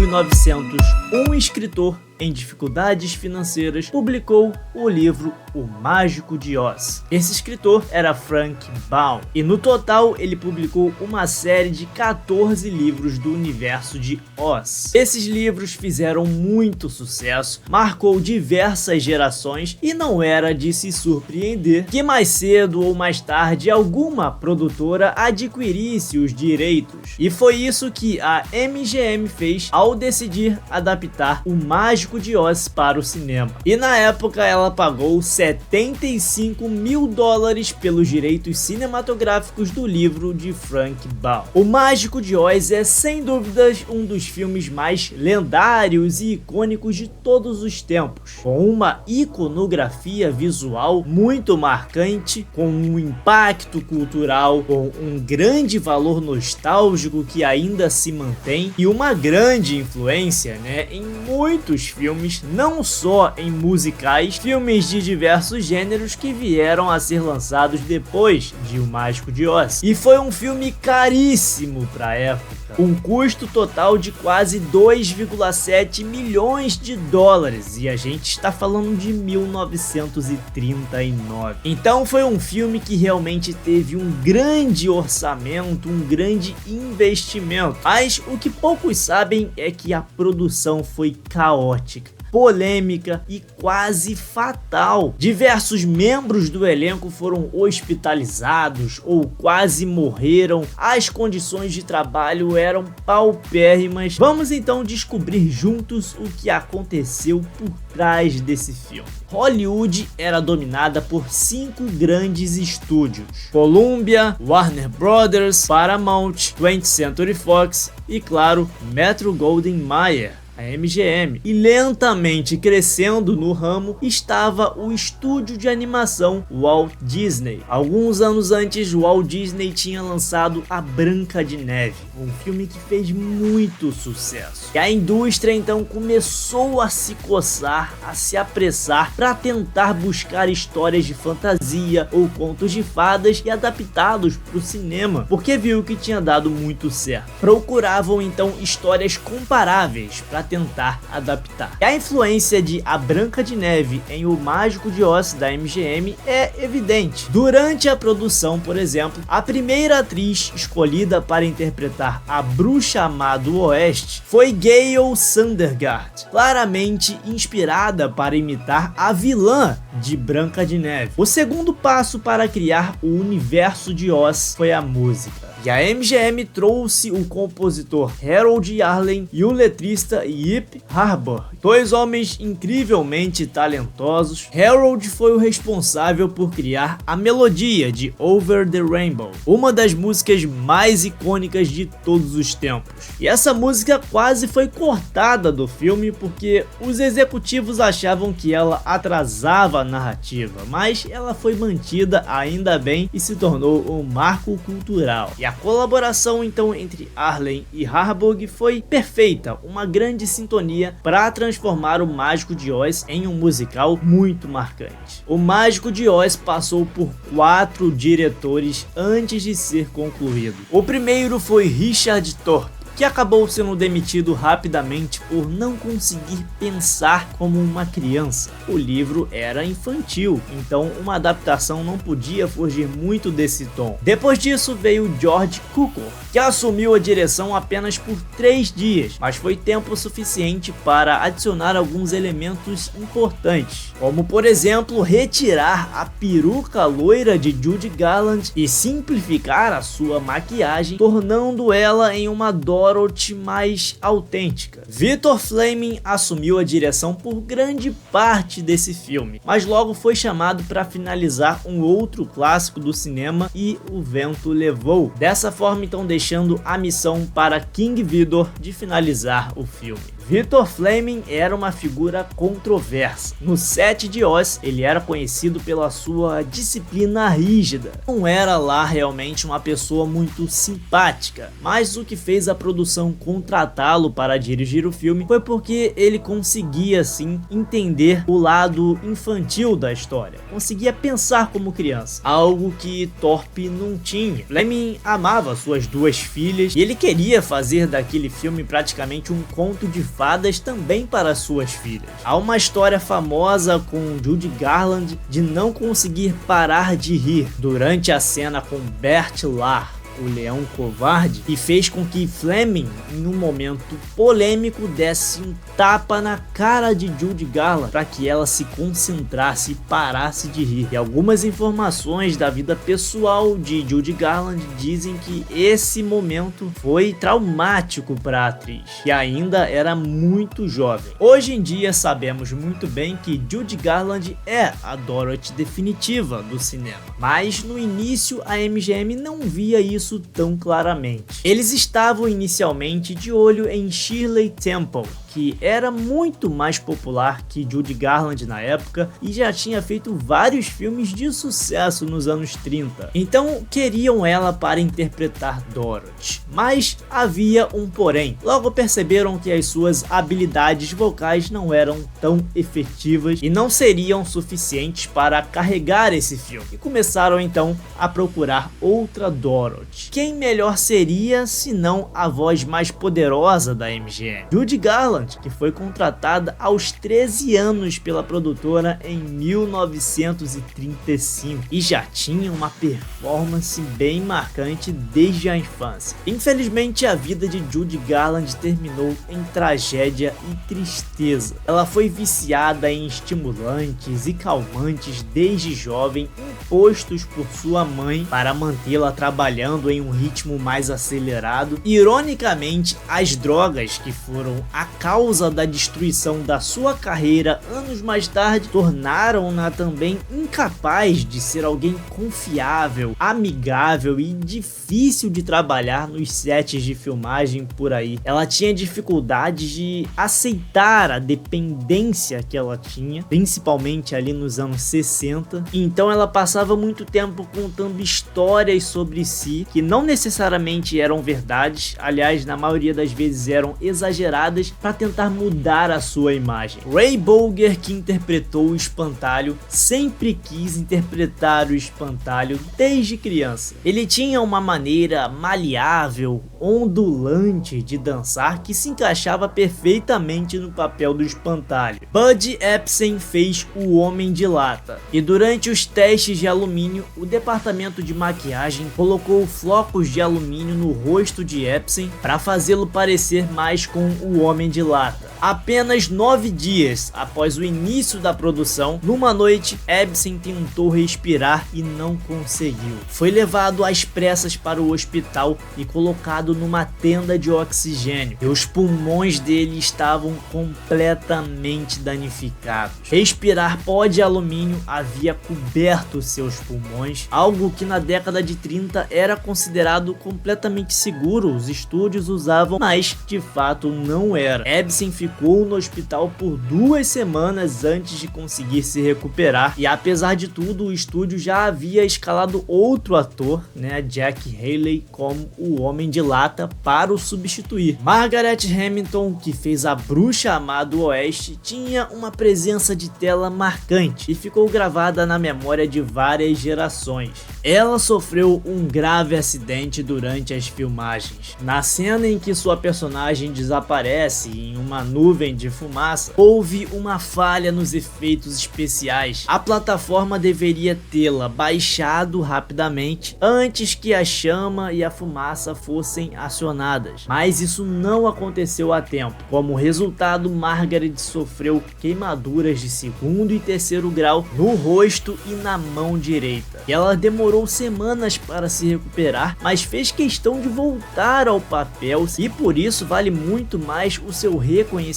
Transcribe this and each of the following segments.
1900, um escritor em dificuldades financeiras publicou o livro O Mágico de Oz. Esse escritor era Frank Baum e no total ele publicou uma série de 14 livros do universo de Oz. Esses livros fizeram muito sucesso, marcou diversas gerações e não era de se surpreender que mais cedo ou mais tarde alguma produtora adquirisse os direitos. E foi isso que a MGM fez ao decidir adaptar O Mágico de Oz para o cinema. E na época ela pagou 75 mil dólares pelos direitos cinematográficos do livro de Frank Baum. O Mágico de Oz é sem dúvidas um dos filmes mais lendários e icônicos de todos os tempos, com uma iconografia visual muito marcante, com um impacto cultural, com um grande valor nostálgico que ainda se mantém e uma grande influência, em muitos filmes, não só em musicais, filmes de diversos gêneros que vieram a ser lançados depois de O Mágico de Oz. E foi um filme caríssimo para a época, um custo total de quase 2,7 milhões de dólares, e a gente está falando de 1939. Então foi um filme que realmente teve um grande orçamento, um grande investimento, mas o que poucos sabem é que a produção foi caótica, polêmica e quase fatal. Diversos membros do elenco foram hospitalizados ou quase morreram. As condições de trabalho eram paupérrimas. Vamos então descobrir juntos o que aconteceu por trás desse filme. Hollywood era dominada por 5 grandes estúdios: Columbia, Warner Brothers, Paramount, 20th Century Fox e, claro, Metro-Goldwyn-Mayer, a MGM. E lentamente crescendo no ramo estava o estúdio de animação Walt Disney. Alguns anos antes, Walt Disney tinha lançado A Branca de Neve, um filme que fez muito sucesso. E a indústria então começou a se coçar, a se apressar para tentar buscar histórias de fantasia ou contos de fadas e adaptá-los para o cinema, porque viu que tinha dado muito certo. Procuravam então histórias comparáveis para tentar adaptar. E a influência de A Branca de Neve em O Mágico de Oz da MGM é evidente. Durante a produção, por exemplo, a primeira atriz escolhida para interpretar a Bruxa Má do Oeste foi Gail Sundergaard, claramente inspirada para imitar a vilã de Branca de Neve. O segundo passo para criar o universo de Oz foi a música. E a MGM trouxe o compositor Harold Arlen e o letrista Yip Harburg, 2 homens incrivelmente talentosos. Harold foi o responsável por criar a melodia de Over the Rainbow, uma das músicas mais icônicas de todos os tempos. E essa música quase foi cortada do filme porque os executivos achavam que ela atrasava a narrativa, mas ela foi mantida ainda bem e se tornou um marco cultural. E a colaboração então entre Arlen e Harburg foi perfeita, uma grande sintonia para transformar O Mágico de Oz em um musical muito marcante. O Mágico de Oz passou por 4 diretores antes de ser concluído. O primeiro foi Richard Thorpe, que acabou sendo demitido rapidamente por não conseguir pensar como uma criança. O livro era infantil, então uma adaptação não podia fugir muito desse tom. Depois disso veio George Cukor, que assumiu a direção apenas por 3 dias, mas foi tempo suficiente para adicionar alguns elementos importantes, como por exemplo retirar a peruca loira de Judy Garland e simplificar a sua maquiagem, tornando ela em uma Dorothy mais autêntica. Victor Fleming assumiu a direção por grande parte desse filme, mas logo foi chamado para finalizar um outro clássico do cinema e O Vento Levou. Dessa forma então deixando a missão para King Vidor de finalizar o filme. Victor Fleming era uma figura controversa. No set de Oz, ele era conhecido pela sua disciplina rígida. Não era lá realmente uma pessoa muito simpática, mas o que fez a produção produção contratá-lo para dirigir o filme foi porque ele conseguia assim entender o lado infantil da história, conseguia pensar como criança, algo que Thorpe não tinha. Fleming amava suas duas filhas e ele queria fazer daquele filme praticamente um conto de fadas também para suas filhas. Há uma história famosa com Judy Garland de não conseguir parar de rir durante a cena com Bert Lahr, o leão covarde, e fez com que Fleming, em um momento polêmico, desse um tapa na cara de Judy Garland para que ela se concentrasse e parasse de rir. E algumas informações da vida pessoal de Judy Garland dizem que esse momento foi traumático para a atriz, que ainda era muito jovem. Hoje em dia sabemos muito bem que Judy Garland é a Dorothy definitiva do cinema, mas no início a MGM não via isso tão claramente. Eles estavam inicialmente de olho em Shirley Temple, que era muito mais popular que Judy Garland na época e já tinha feito vários filmes de sucesso nos anos 30. Então queriam ela para interpretar Dorothy. Mas havia um porém. Logo perceberam que as suas habilidades vocais não eram tão efetivas e não seriam suficientes para carregar esse filme. E começaram então a procurar outra Dorothy. Quem melhor seria se não a voz mais poderosa da MGM? Judy Garland, que foi contratada aos 13 anos pela produtora em 1935 e já tinha uma performance bem marcante desde a infância. Infelizmente, a vida de Judy Garland terminou em tragédia e tristeza. Ela foi viciada em estimulantes e calmantes desde jovem, impostos por sua mãe para mantê-la trabalhando em um ritmo mais acelerado. Ironicamente, as drogas que foram a causa da destruição da sua carreira anos mais tarde tornaram-na também incapaz de ser alguém confiável, amigável e difícil de trabalhar nos sets de filmagem por aí. Ela tinha dificuldade de aceitar a dependência que ela tinha, principalmente ali nos anos 60, então ela passava muito tempo contando histórias sobre si que não necessariamente eram verdades, aliás, na maioria das vezes eram exageradas para tentar mudar a sua imagem. Ray Bolger, que interpretou o Espantalho, sempre quis interpretar o Espantalho desde criança. Ele tinha uma maneira maleável, ondulante de dançar que se encaixava perfeitamente no papel do Espantalho. Bud Epson fez o Homem de Lata e durante os testes de alumínio, o departamento de maquiagem colocou flocos de alumínio no rosto de Epson para fazê-lo parecer mais com o Homem de Lata. Apenas 9 dias após o início da produção, numa noite, Epson tentou respirar e não conseguiu. Foi levado às pressas para o hospital e colocado numa tenda de oxigênio. E os pulmões dele estavam completamente danificados. Respirar pó de alumínio havia coberto seus pulmões, algo que na década de 30 era considerado completamente seguro. Os estúdios usavam, mas de fato não era. Epson ficou no hospital por 2 semanas antes de conseguir se recuperar e apesar de tudo o estúdio já havia escalado outro ator, Jack Haley, como o Homem de Lata para o substituir. Margaret Hamilton, que fez a Bruxa Má do Oeste, tinha uma presença de tela marcante e ficou gravada na memória de várias gerações. Ela sofreu um grave acidente durante as filmagens. Na cena em que sua personagem desaparece em uma nuvem de fumaça, houve uma falha nos efeitos especiais. A plataforma deveria tê-la baixado rapidamente antes que a chama e a fumaça fossem acionadas, mas isso não aconteceu a tempo. Como resultado, Margaret sofreu queimaduras de 2º e 3º grau no rosto e na mão direita. Ela demorou semanas para se recuperar, mas fez questão de voltar ao papel e por isso vale muito mais o seu reconhecimento,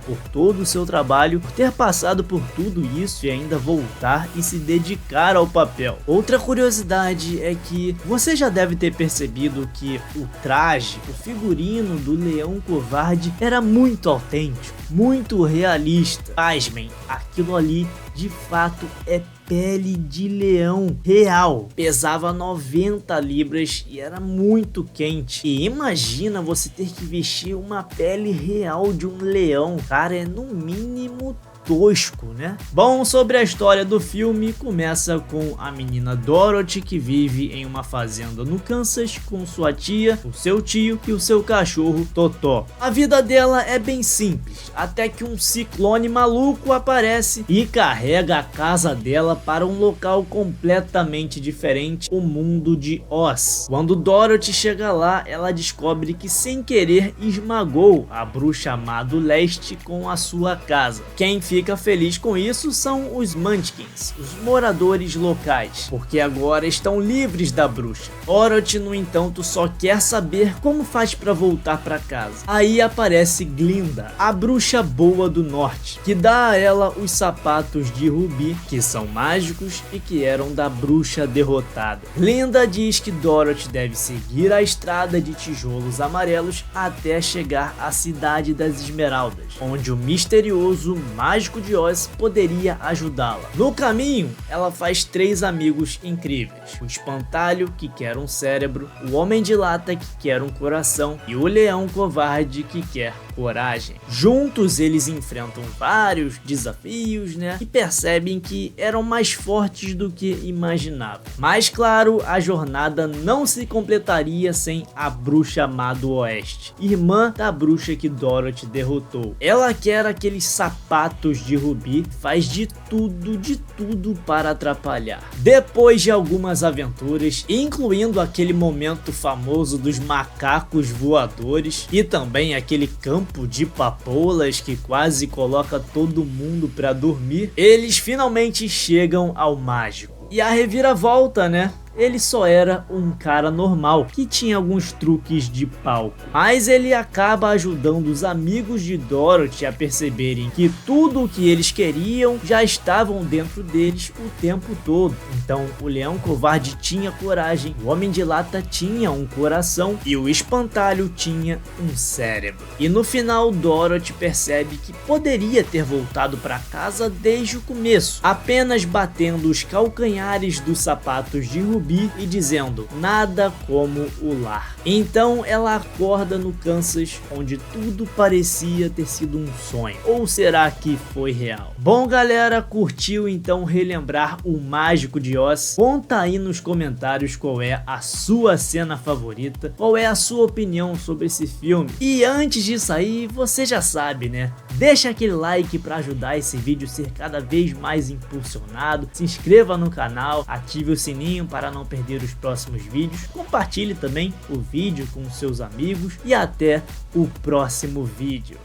por todo o seu trabalho, por ter passado por tudo isso e ainda voltar e se dedicar ao papel. Outra curiosidade é que você já deve ter percebido que o traje, o figurino do Leão Covarde era muito autêntico, muito realista. Pasmem, aquilo ali de fato é pele de leão real. Pesava 90 libras e era muito quente. E imagina você ter que vestir uma pele real de um leão. Cara, é no mínimo tosco, né? Bom, sobre a história do filme, começa com a menina Dorothy, que vive em uma fazenda no Kansas com sua tia, o seu tio e o seu cachorro Totó. A vida dela é bem simples, até que um ciclone maluco aparece e carrega a casa dela para um local completamente diferente, o mundo de Oz. Quando Dorothy chega lá, ela descobre que sem querer esmagou a bruxa má do leste com a sua casa. Quem fica feliz com isso são os Munchkins, os moradores locais, porque agora estão livres da bruxa. Dorothy, no entanto, só quer saber como faz para voltar para casa. Aí aparece Glinda, a bruxa boa do norte, que dá a ela os sapatos de rubi, que são mágicos e que eram da bruxa derrotada. Glinda diz que Dorothy deve seguir a estrada de tijolos amarelos até chegar à cidade das Esmeraldas, onde o misterioso mágico de Oz poderia ajudá-la. No caminho, ela faz 3 amigos incríveis: o espantalho, que quer um cérebro, o homem de lata, que quer um coração, e o leão covarde, que quer coragem. Juntos eles enfrentam vários desafios, né? E percebem que eram mais fortes do que imaginavam. Mas claro, a jornada não se completaria sem a bruxa má do oeste, irmã da bruxa que Dorothy derrotou. Ela quer aqueles sapatos de rubi, faz de tudo para atrapalhar. Depois de algumas aventuras, incluindo aquele momento famoso dos macacos voadores e também aquele campo de papoulas que quase coloca todo mundo pra dormir, eles finalmente chegam ao mágico. E a reviravolta, né? Ele só era um cara normal, que tinha alguns truques de palco. Mas ele acaba ajudando os amigos de Dorothy a perceberem que tudo o que eles queriam já estavam dentro deles o tempo todo. Então o leão covarde tinha coragem, o homem de lata tinha um coração e o espantalho tinha um cérebro. E no final Dorothy percebe que poderia ter voltado para casa desde o começo, apenas batendo os calcanhares dos sapatos de rubi e dizendo: nada como o lar. Então ela acorda no Kansas, onde tudo parecia ter sido um sonho. Ou será que foi real? Bom, galera, curtiu então relembrar o Mágico de Oz? Conta aí nos comentários qual é a sua cena favorita, qual é a sua opinião sobre esse filme. E antes de sair, você já sabe, né? Deixa aquele like para ajudar esse vídeo a ser cada vez mais impulsionado. Se inscreva no canal, ative o sininho para não perder os próximos vídeos. Compartilhe também o vídeo com seus amigos e até o próximo vídeo.